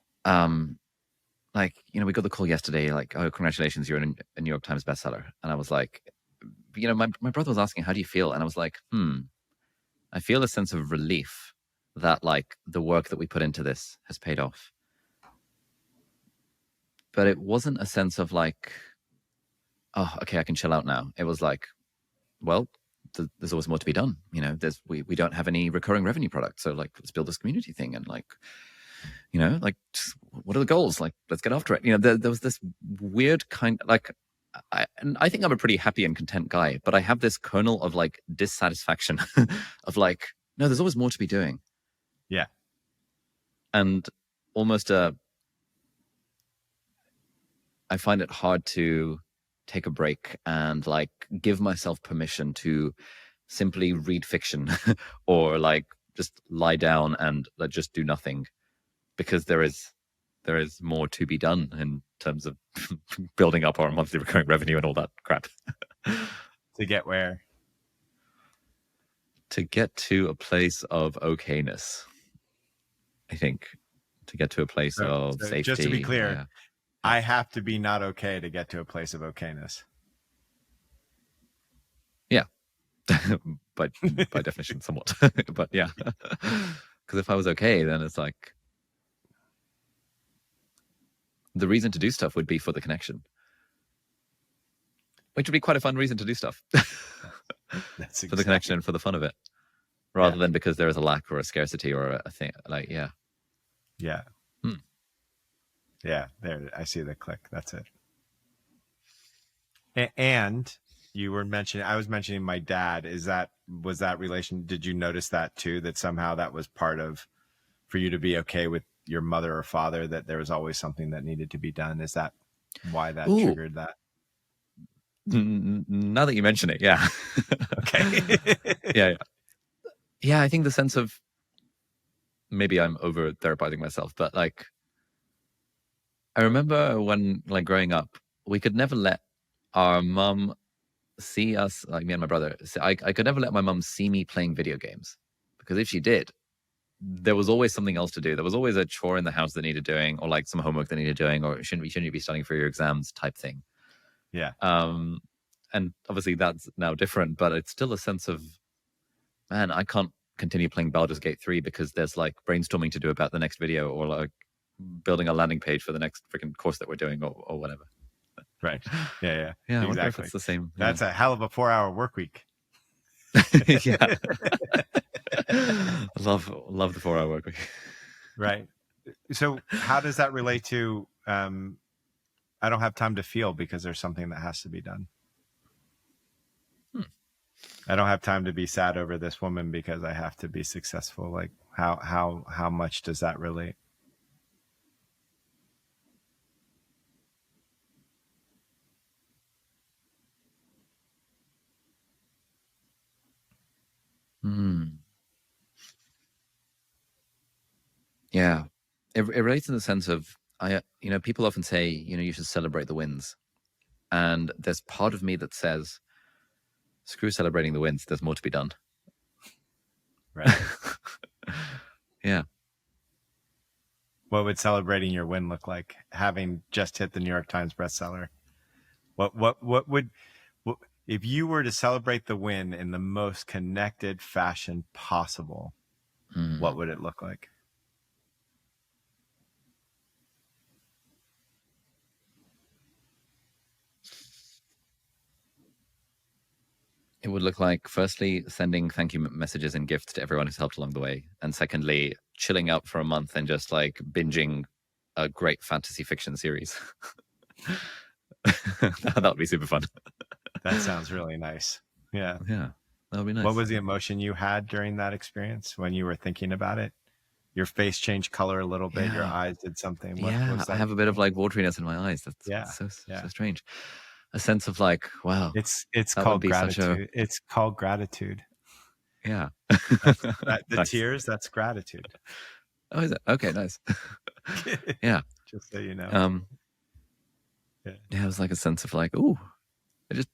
Like, we got the call yesterday, like, oh, congratulations, you're a New York Times bestseller. And I was like, my brother was asking, how do you feel? And I was like, I feel a sense of relief that, like, the work that we put into this has paid off. But it wasn't a sense of like, oh, okay, I can chill out now. It was like, well, there's always more to be done. We don't have any recurring revenue products. So, like, let's build this community thing and, like, like, what are the goals? Like, let's get after it. There was this weird kind, like, I think I'm a pretty happy and content guy, but I have this kernel of, like, dissatisfaction of, like, no, there's always more to be doing. Yeah. And almost I find it hard to take a break and, like, give myself permission to simply read fiction or, like, just lie down and, like, just do nothing, because there is more to be done in terms of building up our monthly recurring revenue and all that crap. To get where? To get to a place of okayness, I think. To get to a place of safety. Just to be clear, yeah. I have to be not okay to get to a place of okayness. Yeah. But by definition, somewhat. But yeah. Because if I was okay, then it's like, the reason to do stuff would be for the connection, which would be quite a fun reason to do stuff. That's for the connection and for the fun of it, rather than because there is a lack or a scarcity or a thing. Like, yeah. Yeah. Yeah, there, I see the click. That's it. And you were mentioning, I was mentioning my dad. Was that relation? Did you notice that too? That somehow that was part of, for you to be okay with your mother or father, that there was always something that needed to be done. Is that why that triggered that? Now that you mention it, yeah. Okay. Yeah. I think the sense of, maybe I'm over therapizing myself, but, like, I remember when, like, growing up, we could never let our mum see us, like me and my brother. I could never let my mum see me playing video games, because if she did, there was always something else to do. There was always a chore in the house that needed doing, or, like, some homework that needed doing, or shouldn't you be studying for your exams type thing. Yeah. And obviously that's now different, but it's still a sense of, man, I can't continue playing Baldur's Gate 3 because there's like brainstorming to do about the next video, or like building a landing page for the next freaking course that we're doing, or whatever. Right. Yeah. Yeah, I wonder if Exactly. it's the same. That's a hell of a 4-hour work week. Yeah. love the 4-hour work week. Right. So how does that relate to I don't have time to feel because there's something that has to be done? I don't have time to be sad over this woman because I have to be successful. Like how much does that relate? Yeah, it relates in the sense of people often say, you should celebrate the wins, and there's part of me that says, screw celebrating the wins. There's more to be done. Right. Yeah. What would celebrating your win look like? Having just hit the New York Times bestseller, what would if you were to celebrate the win in the most connected fashion possible? What would it look like? It would look like, firstly, sending thank you messages and gifts to everyone who's helped along the way, and secondly, chilling out for a month and just like binging a great fantasy fiction series. That would be super fun. That sounds really nice. Yeah. Yeah, that would be nice. What was the emotion you had during that experience when you were thinking about it? Your face changed color a little bit. Yeah. Your eyes did something. What was that? I have a bit of like wateriness in my eyes. That's so strange. A sense of like, wow. It's called gratitude. It's called gratitude. Yeah. The Nice. tears, that's gratitude. Oh, is it? Okay, nice. Yeah. Just so you know. Yeah, it was like a sense of like, ooh, I just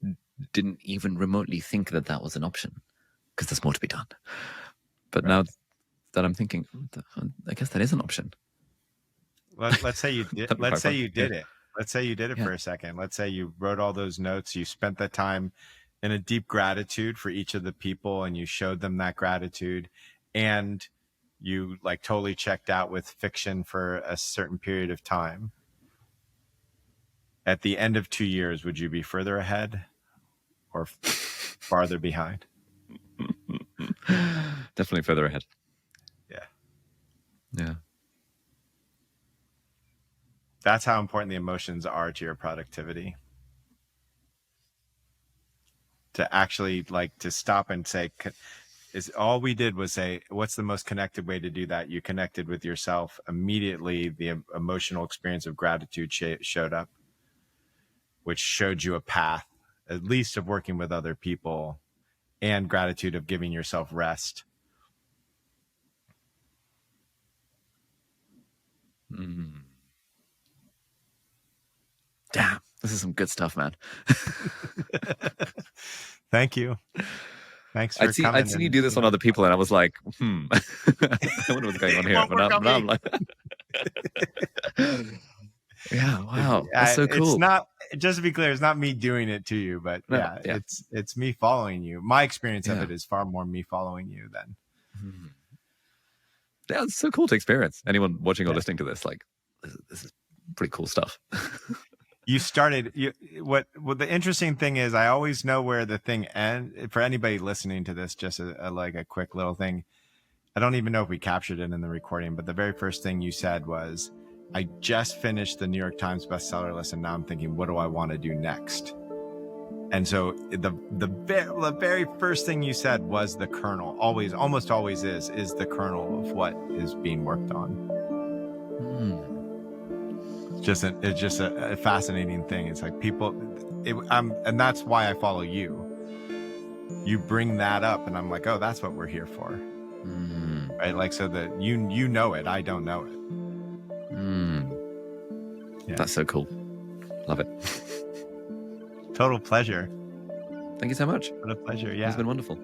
didn't even remotely think that was an option, because there's more to be done. But now that I'm thinking, I guess that is an option. Let's say you did. Let's say you did it. Let's say you did it for a second. Let's say you wrote all those notes. You spent that time in a deep gratitude for each of the people, and you showed them that gratitude, and you like totally checked out with fiction for a certain period of time. At the end of 2 years, would you be further ahead or farther behind? Definitely further ahead. Yeah. That's how important the emotions are to your productivity. To actually like to stop and say, is all we did was say, what's the most connected way to do that? You connected with yourself. Immediately, the emotional experience of gratitude showed up, which showed you a path, at least of working with other people, and gratitude of giving yourself rest. Damn, this is some good stuff, man. Thank you. Thanks for coming. I'd seen you do this on other people, and I was like, I wonder what's going on here. But now I'm like, yeah, wow, that's so cool. It's not, just to be clear, it's not me doing it to you, but it's me following you. My experience of it is far more me following you than. Yeah, it's so cool to experience. Anyone watching or listening to this, like, this is pretty cool stuff. You started. What the interesting thing is, I always know where the thing ends. For anybody listening to this, just like a quick little thing. I don't even know if we captured it in the recording, but the very first thing you said was, I just finished the New York Times bestseller list, and now I'm thinking, what do I want to do next? And so the very first thing you said was the kernel. Almost always is the kernel of what is being worked on. It's just a fascinating thing. It's like people, and that's why I follow you. You bring that up, and I'm like, oh, that's what we're here for, right? Like, so that you know it, I don't know it. Yeah. That's so cool. Love it. Total pleasure. Thank you so much. What a pleasure. Yeah, it's been wonderful.